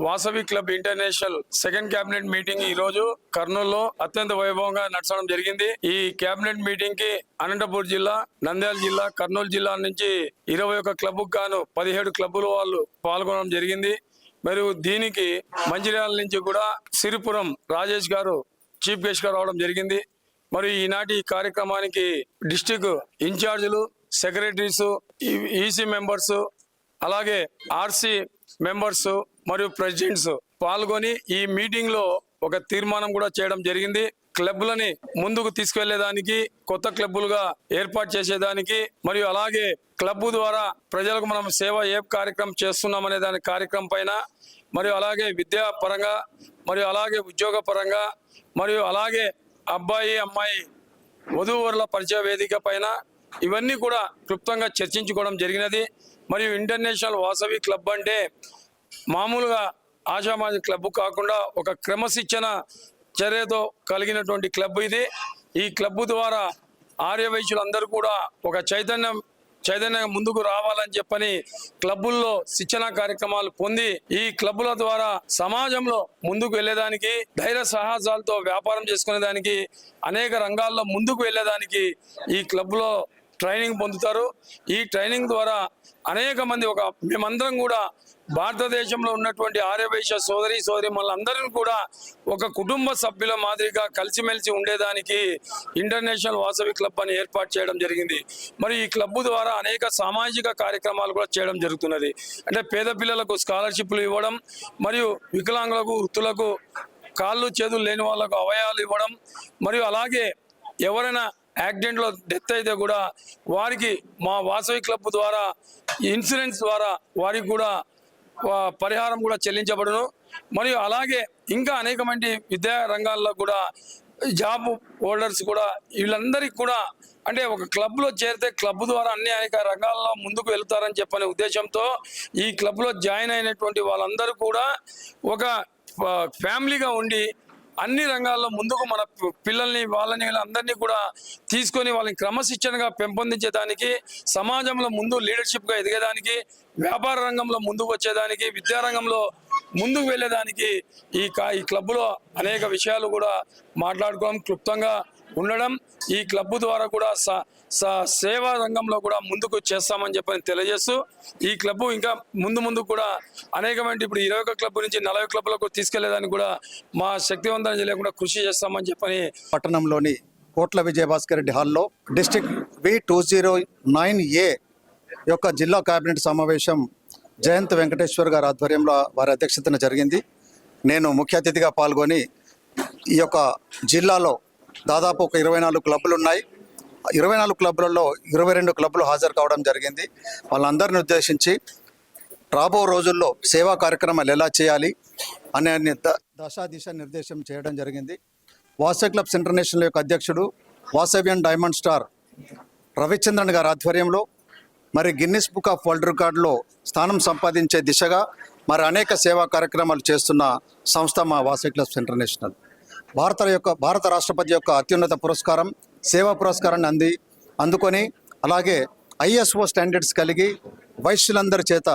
Vasavi club international second cabinet meeting ఈ రోజు కర్నూలులో అత్యంత వైభవంగా నడచడం జరిగింది. ఈ క్యాబినెట్ మీటింగ్ కి అనంతపూర్ జిల్లా, నంద్యాల జిల్లా, కర్నూలు జిల్లా నుంచి 21 క్లబ్కు గాను 17 క్లబ్బుల వాళ్ళు పాల్గొనడం జరిగింది. మరియు దీనికి మంచిర్యాల నుంచి కూడా సిరిపురం రాజేష్ గారు చీఫ్ గెస్ట్ గా రావడం జరిగింది. మరియు ఈనాటి కార్యక్రమానికి డిస్టిక్ ఇన్ఛార్జీలు, సెక్రటరీస్, ఈసీ మెంబర్స్, అలాగే ఆర్సీ మెంబర్స్ మరియు ప్రెసిడెంట్స్ పాల్గొని ఈ మీటింగ్ లో ఒక తీర్మానం కూడా చేయడం జరిగింది. క్లబ్లని ముందుకు తీసుకెళ్లేదానికి, కొత్త క్లబ్బులుగా ఏర్పాటు చేసేదానికి, మరియు అలాగే క్లబ్ ద్వారా ప్రజలకు మనం సేవ ఏ కార్యక్రమం చేస్తున్నాం అనే దాని కార్యక్రమం పైన, మరియు అలాగే విద్యా పరంగా, మరియు అలాగే ఉద్యోగ పరంగా, మరియు అలాగే అబ్బాయి అమ్మాయి వధూవరుల పరిచయ వేదిక పైన ఇవన్నీ కూడా క్లుప్తంగా చర్చించుకోవడం జరిగినది. మరియు ఇంటర్నేషనల్ వాసవి క్లబ్ అంటే మామూలుగా ఆషామాషి క్లబ్ కాకుండా ఒక క్రమశిక్షణ చర్యతో కలిగినటువంటి క్లబ్ ఇది. ఈ క్లబ్ ద్వారా ఆర్యవైశ్యులందరూ కూడా ఒక చైతన్యం ముందుకు రావాలని చెప్పని క్లబ్బుల్లో శిక్షణ కార్యక్రమాలు పొంది ఈ క్లబ్బుల ద్వారా సమాజంలో ముందుకు వెళ్ళేదానికి, ధైర్య సాహసాలతో వ్యాపారం చేసుకునేదానికి, అనేక రంగాల్లో ముందుకు వెళ్ళేదానికి ఈ క్లబ్లో ట్రైనింగ్ పొందుతారు. ఈ ట్రైనింగ్ ద్వారా అనేక మంది మేమందరం కూడా భారతదేశంలో ఉన్నటువంటి ఆర్యవైశ్య సోదరి మనందరినీ కూడా ఒక కుటుంబ సభ్యుల మాదిరిగా కలిసిమెలిసి ఉండేదానికి ఇంటర్నేషనల్ వాసవి క్లబ్ అని ఏర్పాటు చేయడం జరిగింది. మరి ఈ క్లబ్ ద్వారా అనేక సామాజిక కార్యక్రమాలు కూడా చేయడం జరుగుతున్నది. అంటే పేద పిల్లలకు స్కాలర్షిప్లు ఇవ్వడం, మరియు వికలాంగులకు, వృత్తులకు, కాళ్ళు చేతులు లేని వాళ్ళకు అవయవాలు ఇవ్వడం, మరియు అలాగే ఎవరైనా యాక్సిడెంట్లో డెత్ అయితే కూడా వారికి మా వాసవి క్లబ్ ద్వారా ఇన్సూరెన్స్ ద్వారా వారికి కూడా పరిహారం కూడా చెల్లించబడును. మరియు అలాగే ఇంకా అనేక మంది విద్యా రంగాల్లో కూడా జాబ్ హోల్డర్స్ కూడా వీళ్ళందరికీ కూడా అంటే ఒక క్లబ్లో చేరితే క్లబ్ ద్వారా అనేక రంగాల్లో ముందుకు వెళ్తారని చెప్పనే ఉద్దేశంతో ఈ క్లబ్లో జాయిన్ అయినటువంటి వాళ్ళందరూ కూడా ఒక ఫ్యామిలీగా ఉండి అన్ని రంగాల్లో ముందుకు మన పిల్లల్ని వీళ్ళందరినీ కూడా తీసుకొని వాళ్ళని క్రమశిక్షణగా పెంపొందించేదానికి, సమాజంలో ముందు లీడర్షిప్గా ఎదిగేదానికి, వ్యాపార రంగంలో ముందుకు వచ్చేదానికి, విద్యారంగంలో ముందుకు వెళ్ళేదానికి ఈ క్లబ్లో అనేక విషయాలు కూడా మాట్లాడుకోవడం, క్లుప్తంగా ఉండడం, ఈ క్లబ్ ద్వారా కూడా సేవా రంగంలో కూడా ముందుకు చేస్తామని చెప్పని తెలియజేస్తూ ఈ క్లబ్ ఇంకా ముందు కూడా అనేకమైన ఇప్పుడు 21 క్లబ్ నుంచి 40 క్లబ్లకు తీసుకెళ్లేదానికి కూడా మా శక్తివంతం చేయకుండా కృషి చేస్తామని చెప్పని పట్టణంలోని కోట్ల విజయభాస్కర్ రెడ్డి హాల్లో డిస్ట్రిక్ట్ B209A యొక్క జిల్లా కేబినెట్ సమావేశం జయంత్ వెంకటేశ్వర్ గారి ఆధ్వర్యంలో వారి అధ్యక్షతన జరిగింది. నేను ముఖ్య అతిథిగా పాల్గొని ఈ యొక్క జిల్లాలో దాదాపు ఒక 24 క్లబ్లు ఉన్నాయి. 24 క్లబ్లలో 22 క్లబ్లు హాజరు కావడం జరిగింది. వాళ్ళందరిని ఉద్దేశించి రాబో రోజుల్లో సేవా కార్యక్రమాలు ఎలా చేయాలి అనే దిశ నిర్దేశం చేయడం జరిగింది. వాసవి క్లబ్స్ ఇంటర్నేషనల్ యొక్క అధ్యక్షుడు వాసవియన్ డైమండ్ స్టార్ రవిచంద్రన్ గారి ఆధ్వర్యంలో మరి గిన్నిస్ బుక్ ఆఫ్ వరల్డ్ రికార్డులో స్థానం సంపాదించే దిశగా మరి అనేక సేవా కార్యక్రమాలు చేస్తున్న సంస్థ మా వాసవి క్లబ్స్ ఇంటర్నేషనల్. భారత రాష్ట్రపతి యొక్క అత్యున్నత పురస్కారం సేవా పురస్కారాన్ని అందుకొని అలాగే ISO స్టాండర్డ్స్ కలిగి వైశ్యులందరి చేత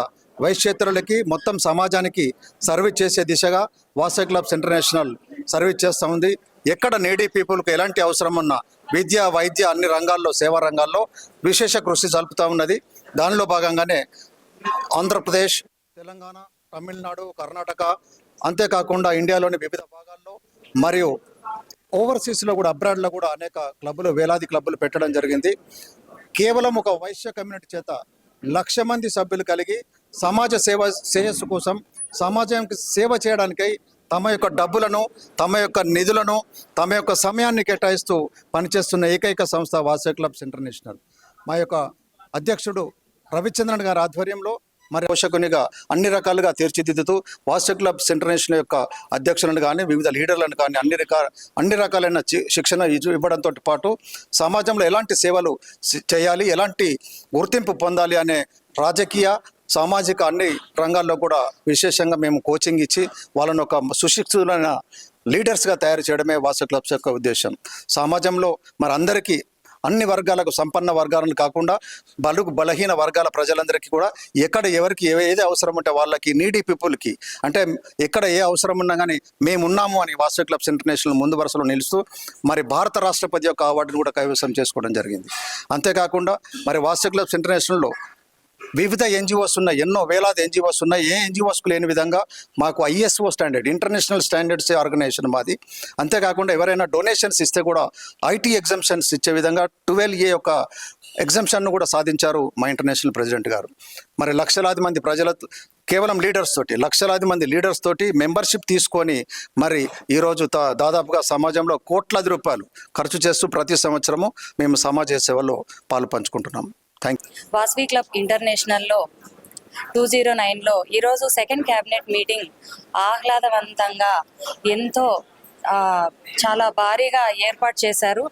వైశ్యేతరులకి మొత్తం సమాజానికి సర్వీస్ చేసే దిశగా వాసవి క్లబ్స్ ఇంటర్నేషనల్ సర్వీస్ చేస్తూ ఉంది. ఎక్కడ నీడీ పీపుల్కి ఎలాంటి అవసరం ఉన్నా విద్య, వైద్య అన్ని రంగాల్లో, సేవా రంగాల్లో విశేష కృషి జరుపుతూ ఉన్నది. దానిలో భాగంగానే ఆంధ్రప్రదేశ్, తెలంగాణ, తమిళనాడు, కర్ణాటక, అంతేకాకుండా ఇండియాలోని వివిధ భాగాల్లో మరియు ఓవర్సీస్లో కూడా, అబ్రాడ్లో కూడా అనేక క్లబ్బులు, వేలాది క్లబ్బులు పెట్టడం జరిగింది. కేవలం ఒక వైశ్య కమ్యూనిటీ చేత 1,00,000 మంది సభ్యులు కలిగి సమాజ శ్రేయస్సు కోసం, సమాజానికి సేవ చేయడానికై తమ యొక్క డబ్బులను, తమ యొక్క నిధులను, తమ యొక్క సమయాన్ని కేటాయిస్తూ పనిచేస్తున్న ఏకైక సంస్థ వాసవి క్లబ్స్ ఇంటర్నేషనల్. మా యొక్క అధ్యక్షుడు రవిచంద్రన్ గారి ఆధ్వర్యంలో మరి పోషకునిగా అన్ని రకాలుగా తీర్చిదిద్దుతూ వాసవి క్లబ్స్ ఇంటర్నేషనల్ యొక్క అధ్యక్షులను కానీ, వివిధ లీడర్లను కానీ అన్ని రకాలైన శిక్షణ ఇవ్వడంతో పాటు సమాజంలో ఎలాంటి సేవలు చేయాలి, ఎలాంటి గుర్తింపు పొందాలి అనే రాజకీయ, సామాజిక అన్ని రంగాల్లో కూడా విశేషంగా మేము కోచింగ్ ఇచ్చి వాళ్ళను ఒక సుశిక్షితులైన లీడర్స్గా తయారు చేయడమే వాసవి క్లబ్స్ యొక్క ఉద్దేశం. సమాజంలో మరి అందరికీ అన్ని వర్గాలకు, సంపన్న వర్గాలను కాకుండా బలుగు బలహీన వర్గాల ప్రజలందరికీ కూడా ఎక్కడ ఎవరికి ఏది అవసరం ఉంటే వాళ్ళకి, నీడీ పీపుల్కి, అంటే ఎక్కడ ఏ అవసరం ఉన్నా కానీ మేమున్నాము అని వాసవి క్లబ్స్ ఇంటర్నేషనల్ ముందు వరుసలో నిలుస్తూ మరి భారత రాష్ట్రపతి యొక్క అవార్డును కూడా కైవసం చేసుకోవడం జరిగింది. అంతేకాకుండా మరి వాసవి క్లబ్స్ ఇంటర్నేషనల్లో వివిధ ఎన్జిఓస్ ఉన్నాయి, ఎన్నో వేలాది ఎన్జిఓస్ ఉన్నాయి. ఏ ఎన్జిఓస్కు లేని విధంగా మాకు ISO standard, international standards organization మాది. అంతేకాకుండా ఎవరైనా డొనేషన్స్ ఇస్తే కూడా IT ఎగ్జంప్షన్స్ ఇచ్చే విధంగా 12A యొక్క ఎగ్జంప్షన్ను కూడా సాధించారు మా ఇంటర్నేషనల్ ప్రెసిడెంట్ గారు. మరి లక్షలాది మంది ప్రజల, కేవలం లీడర్స్ తోటి, లక్షలాది మంది లీడర్స్ తోటి మెంబర్షిప్ తీసుకొని మరి ఈరోజు దాదాపుగా సమాజంలో కోట్లాది రూపాయలు ఖర్చు చేస్తూ ప్రతి సంవత్సరము మేము సమాజ సేవలో పాలు పంచుకుంటున్నాం. Thank you. వాసవి క్లబ్ ఇంటర్నేషనల్లో 209లో ఈరోజు సెకండ్ క్యాబినెట్ మీటింగ్ ఆహ్లాదవంతంగా ఎంతో చాలా భారీగా ఏర్పాటు చేశారు.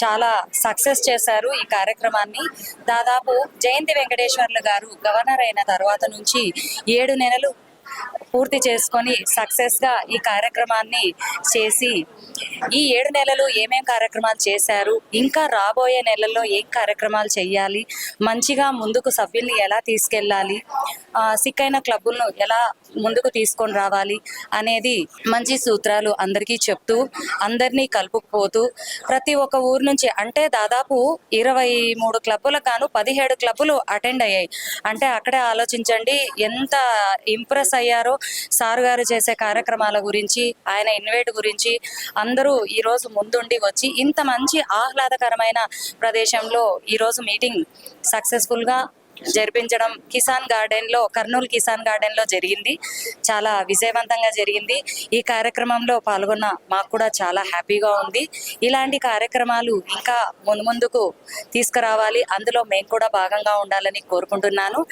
చాలా సక్సెస్ చేశారు ఈ కార్యక్రమాన్ని. దాదాపు జయంతి వెంకటేశ్వర్లు గారు గవర్నర్ అయిన తర్వాత నుంచి 7 నెలలు పూర్తి చేసుకొని సక్సెస్గా ఈ కార్యక్రమాన్ని చేసి, ఈ 7 నెలలు ఏమేం కార్యక్రమాలు చేశారు, ఇంకా రాబోయే నెలల్లో ఏం కార్యక్రమాలు చేయాలి, మంచిగా ముందుకు సభ్యుల్ని ఎలా తీసుకెళ్ళాలి, సిక్కైన క్లబ్బులను ఎలా ముందుకు తీసుకొని రావాలి అనేది మంచి సూత్రాలు అందరికీ చెప్తూ, అందరినీ కలుపుకుపోతూ, ప్రతి ఒక్క ఊరు నుంచి, అంటే దాదాపు 23 క్లబ్బులకు గాను 17 క్లబ్బులు అటెండ్ అయ్యాయి. అంటే అక్కడే ఆలోచించండి ఎంత ఇంప్రెస్ అయ్యారో సార్ గారు చేసే కార్యక్రమాల గురించి, ఆయన ఇన్వైట్ గురించి. అందరూ ఈరోజు ముందుండి వచ్చి ఇంత మంచి ఆహ్లాదకరమైన ప్రదేశంలో ఈరోజు మీటింగ్ సక్సెస్ఫుల్గా జరిపించడం కిసాన్ గార్డెన్లో, కర్నూలు కిసాన్ గార్డెన్లో జరిగింది. చాలా విజయవంతంగా జరిగింది. ఈ కార్యక్రమంలో పాల్గొన్న మాకు కూడా చాలా హ్యాపీగా ఉంది. ఇలాంటి కార్యక్రమాలు ఇంకా ముందుకు తీసుకురావాలి, అందులో మేము కూడా భాగంగా ఉండాలని కోరుకుంటున్నాను.